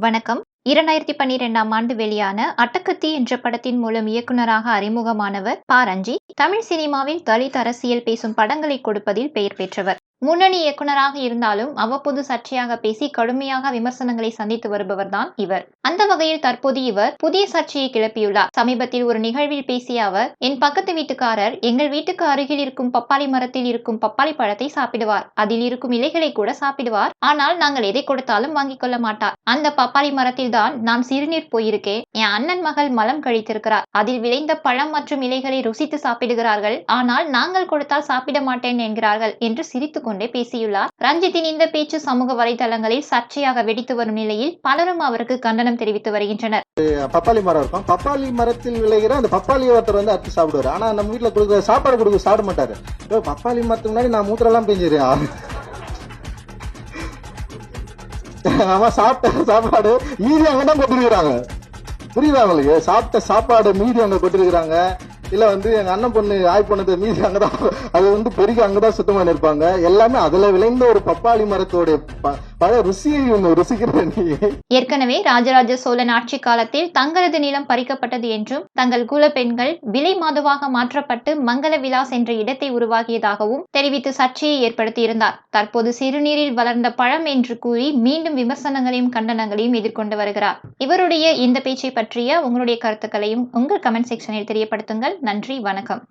வணக்கம். 2012ஆம் ஆண்டு வெளியான அட்டகத்தி என்ற படத்தின் மூலம் இயக்குனராக அறிமுகமானவர் ப. ரஞ்சித். தமிழ் சினிமாவில் தலித் அரசியல் பேசும் படங்களை கொடுப்பதில் பெயர் பெற்றவர். முன்னணி இயக்குனராக இருந்தாலும் அவ்வப்போது சர்ச்சையாக பேசி கடுமையாக விமர்சனங்களை சந்தித்து வருபவர்தான் இவர். அந்த வகையில் தற்போது இவர் புதிய சர்ச்சையை கிளப்பியுள்ளார். சமீபத்தில் ஒரு நிகழ்வில் பேசிய அவர், என் பக்கத்து வீட்டுக்காரர் எங்கள் வீட்டுக்கு அருகில் இருக்கும் பப்பாளி மரத்தில் இருக்கும் பப்பாளி பழத்தை சாப்பிடுவார். அதில் இருக்கும் இலைகளை கூட சாப்பிடுவார். ஆனால் நாங்கள் எதை கொடுத்தாலும் வாங்கிக் கொள்ள மாட்டார். அந்த பப்பாளி மரத்தில் தான் நான் சிறுநீர் போயிருக்கேன். என் அண்ணன் மகள் மலம் கழித்திருக்கிறார். அதில் விளைந்த பழம் மற்றும் இலைகளை ருசித்து சாப்பிடுகிறார்கள். ஆனால் நாங்கள் கொடுத்தால் சாப்பிட மாட்டேன் என்கிறார்கள் என்று சிரித்துக் கொண்டே பேசியுள்ளார். ரஞ்சித்தின் இந்த பேச்சு சமூக வலைதளங்களில் சர்ச்சையாக வெடித்து வரும் நிலையில் பலரும் அவருக்கு கண்டனம் தெரிவித்து வருகின்றனர். பப்பாளி மரம் இருக்கும். பப்பாளி மரத்தில் விளைகிற அந்த பப்பாளி ஒருத்தர் வந்து அறுத்து சாப்பிடுவாரு. ஆனா நம்ம வீட்டுல கொடுக்குற சாப்பாடு கொடுக்க சாப்பிட மாட்டாரு. பப்பாளி மரத்துக்கு முன்னாடி நான் மூத்திரெல்லாம் பெஞ்சிருக்கேன். ஆமா, சாப்பிட்ட சாப்பாடு மீதி அங்கதான் கொட்டிருக்கிறாங்க. புரியுதா உங்களுக்கு? சாப்பிட்ட சாப்பாடு மீதி அங்க கொட்டிருக்கிறாங்க. இல்ல வந்து எங்க அண்ணன் பொண்ணு ஆய் பொண்ணு மீதி அங்கதான், அது வந்து பெருகி அங்கதான் சுத்தமா இருப்பாங்க. எல்லாமே அதுல விளைந்த ஒரு பப்பாளி மரத்தோட பழ ருசியை ருசிக்கிற நீ. ஏற்கனவே ராஜராஜ சோழன் ஆட்சி காலத்தில் தங்களது நிலம் பறிக்கப்பட்டது என்றும் தங்கள் குல பெண்கள் விலை மாதுவாக மாற்றப்பட்டு மங்கள விலாஸ் என்ற இடத்தை உருவாகியதாகவும் தெரிவித்து சர்ச்சையை ஏற்படுத்தியிருந்தார். தற்போது சிறுநீரில் வளர்ந்த பழம் என்று கூறி மீண்டும் விமர்சனங்களையும் கண்டனங்களையும் எதிர்கொண்டு வருகிறார். இவருடைய இந்த பேச்சை பற்றிய உங்களுடைய கருத்துக்களையும் உங்கள் கமெண்ட் செக்ஷனில் தெரியப்படுத்துங்கள். நன்றி, வணக்கம்.